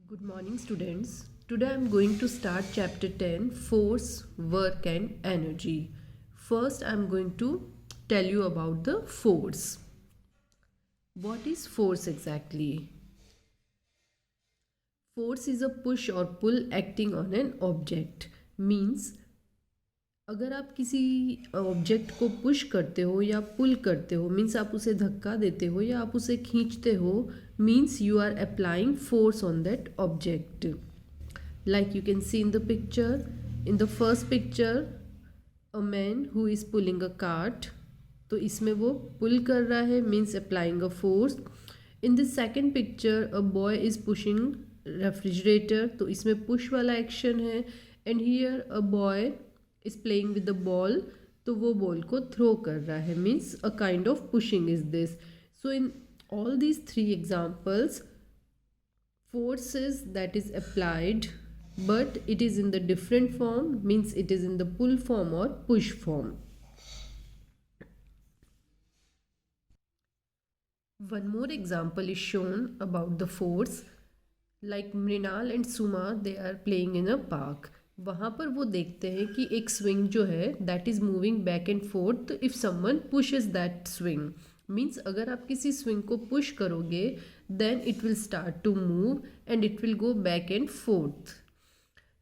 Good morning, students. Today I am going to start chapter 10 Force, Work, and Energy. First, I am going to tell you about the force. What is force exactly? Force is a push or pull acting on an object. Means अगर आप किसी object को push करते हो या पुल करते हो means आप उसे धक्का देते हो या आप उसे खींचते हो means you are applying force on that object. Like you can see in the picture, in the first picture a man who is pulling a cart, तो इसमें वो पुल कर रहा है means applying a force. In the second picture a boy is pushing refrigerator, तो इसमें push वाला action है. And here a boy is playing with the ball, तो वो बॉल को थ्रो कर रहा है means a kind of pushing is this. So in all these three examples forces that is applied, but it is in the different form means it is in the pull form or push form. One more example is shown about the force. Like Mrinal and Suma, they are playing in a park. वहाँ पर वो देखते हैं कि एक swing जो है that is moving back and forth if someone pushes that swing. Means अगर आप किसी स्विंग को पुश करोगे then it will start to move and it will go back and forth.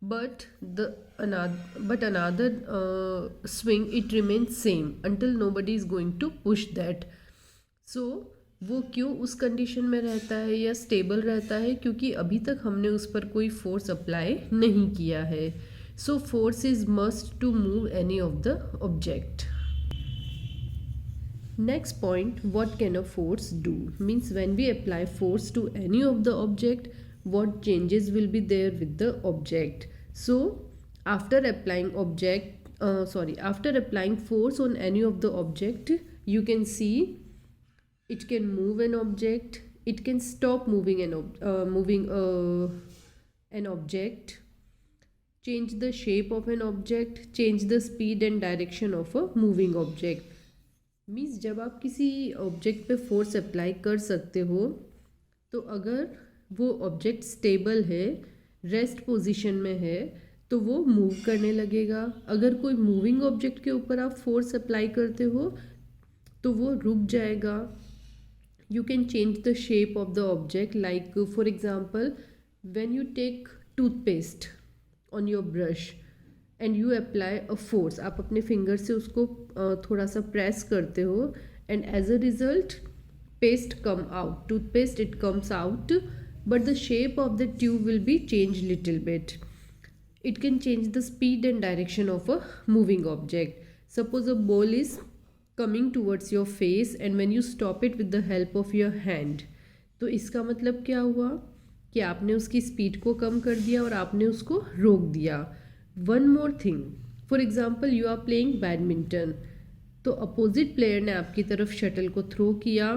But another swing it remains same until nobody is going to push that. So वो क्यों उस condition में रहता है या स्टेबल रहता है? क्योंकि अभी तक हमने उस पर कोई फोर्स अप्लाई नहीं किया है. So force is must to move any of the object. Next point, what can a force do? Means when we apply force to any of the object, what changes will be there with the object. So after applying after applying force on any of the object, you can see it can move an object, it can stop moving an object, change the shape of an object, change the speed and direction of a moving object. Means जब आप किसी object पे force apply कर सकते हो तो अगर वो ऑब्जेक्ट स्टेबल है, रेस्ट पोजीशन में है, तो वो मूव करने लगेगा. अगर कोई मूविंग ऑब्जेक्ट के ऊपर आप फोर्स अप्लाई करते हो तो वो रुक जाएगा. You can change the shape of the object. Like for example when you take toothpaste on your brush and you apply a force, आप अपने फिंगर से उसको थोड़ा सा प्रेस करते हो and as a result paste come out, toothpaste it comes out, but the shape of the tube will be change little bit. It can change the speed and direction of a moving object. Suppose a ball is coming towards your face and when you stop it with the help of your hand, तो इसका मतलब क्या हुआ कि आपने उसकी speed को कम कर दिया और आपने उसको रोक दिया. One more thing, for example you are playing badminton, तो अपोजिट प्लेयर ने आपकी तरफ शटल को थ्रो किया.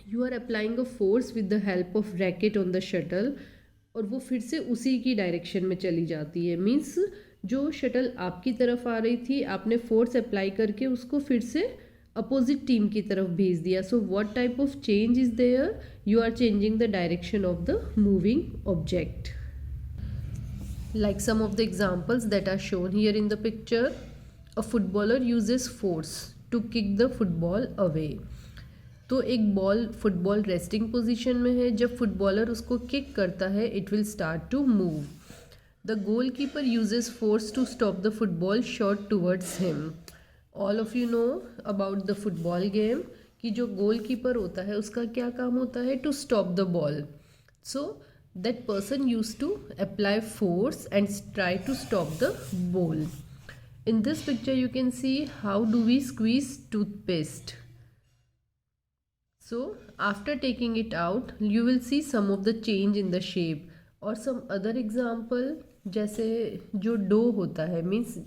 You are applying a force with the help of racket on the shuttle और वो फिर से उसी की डायरेक्शन में चली जाती है. मीन्स जो शटल आपकी तरफ आ रही थी आपने फोर्स अप्लाई करके उसको फिर से अपोजिट टीम की तरफ भेज दिया. So what type of change is there? You are changing the direction of the moving object. Like some of the examples that are shown here in the picture, a footballer uses force to kick the football away. तो एक ball football resting position में है, जब footballer उसको kick करता है it will start to move. The goal keeper uses force to stop the football shot towards him. All of you know about the football game कि जो goal keeper होता है उसका क्या काम होता है? To stop the ball. So that person used to apply force and try to stop the ball. In this picture you can see how do we squeeze toothpaste. So after taking it out you will see some of the change in the shape. और some other example जैसे जो dough होता है means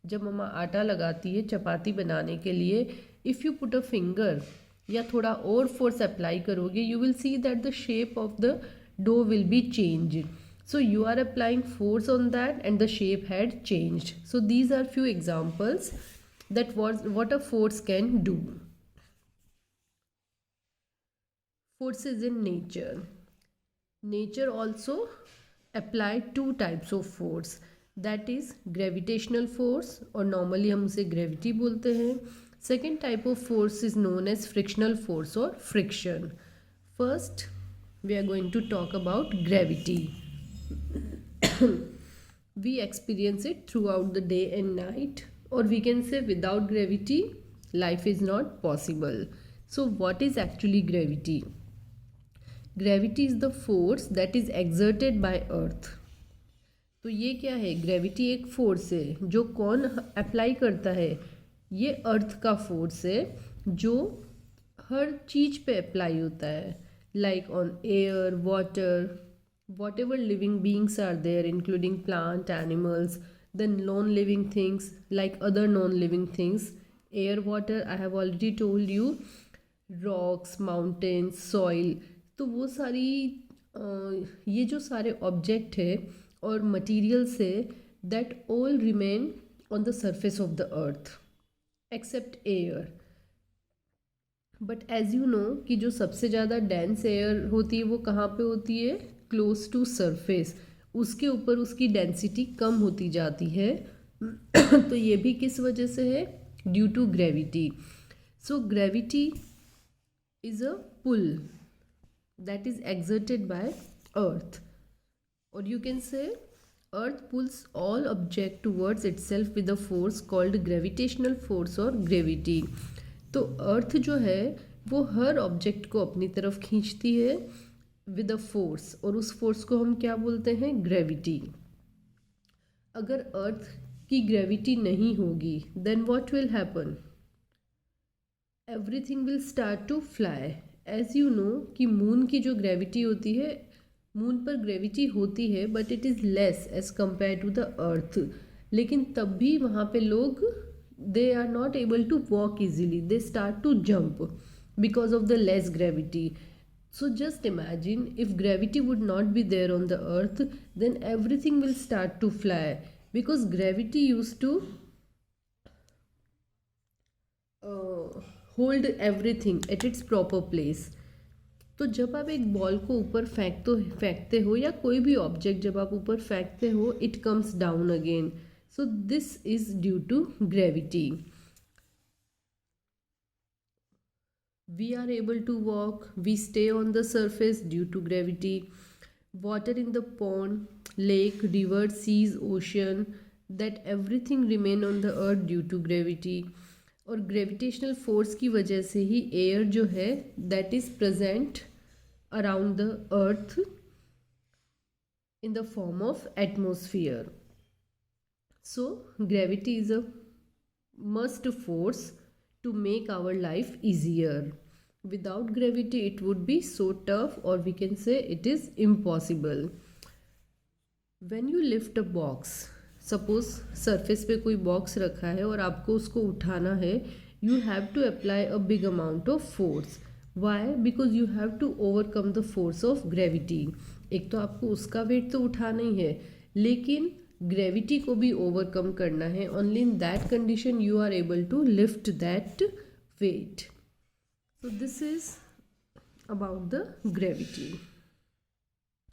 जब मम्मा आटा लगाती है चपाती बनाने के लिए, if you put a finger या थोड़ा और फोर्स अप्लाई करोगे you will see that the shape of the dough will be changed. So you are applying force on that and the shape had changed. So these are few examples that what a force can do. Forces in nature. Nature also apply two types of force, that is gravitational force और normally हम उसे gravity बोलते हैं. Second type of force is known as frictional force or friction. First we are going to talk about gravity. We experience it throughout the day and night, or we can say without gravity life is not possible. So what is actually gravity? Gravity is the force that is exerted by earth. तो ये क्या है? Gravity एक force है जो कौन apply करता है? ये अर्थ का फोर्स है जो हर चीज पे अप्लाई होता है, like on air, water, whatever living beings are there, including plant, animals, then non-living things like other non-living things. Air, water, I have already told you, rocks, mountains, soil. तो वो सारी ये जो सारे ऑब्जेक्ट है और मटीरियल्स है, that all remain on the surface of the earth except air. But as you know कि जो सबसे ज़्यादा डेंस एयर होती है वो कहाँ पे होती है? Close to surface. उसके ऊपर उसकी डेंसिटी कम होती जाती है. तो ये भी किस वजह से है? Due to gravity. So gravity is a pull that is exerted by earth, or you can say earth pulls all object towards itself with a force called gravitational force or gravity. तो अर्थ जो है वो हर object को अपनी तरफ खींचती है with a force, और उस फोर्स को हम क्या बोलते हैं? ग्रेविटी. अगर अर्थ की ग्रेविटी नहीं होगी then what will happen? Everything will start to fly. As you know कि मून की जो ग्रेविटी होती है, मून पर ग्रेविटी होती है but it is less as compare to the earth. लेकिन तब भी वहाँ पे लोग they are not able to walk easily, they start to jump because of the less gravity. So just imagine if gravity would not be there on the earth, then everything will start to fly because gravity use to hold everything at its proper place. तो जब आप एक ball को ऊपर फेंकते हो या कोई भी ऑब्जेक्ट जब आप ऊपर फेंकते हो, it comes down again. So this is due to gravity. We are able to walk, we stay on the surface due to gravity. Water in the pond, lake, river, seas, ocean, that everything remain on the earth due to gravity. और gravitational force की वजह से ही air जो है that is present around the earth in the form of atmosphere. So gravity is a must force to make our life easier. Without gravity it would be so tough, और we can say it is impossible. When you lift a box, suppose surface पे कोई box रखा है और आपको उसको उठाना है, you have to apply a big amount of force. Why? Because you have to overcome the force of gravity. एक तो आपको उसका वेट तो उठाना ही है, लेकिन ग्रेविटी को भी ओवरकम करना है. Only in that condition you are able to lift that weight. So this is about the gravity.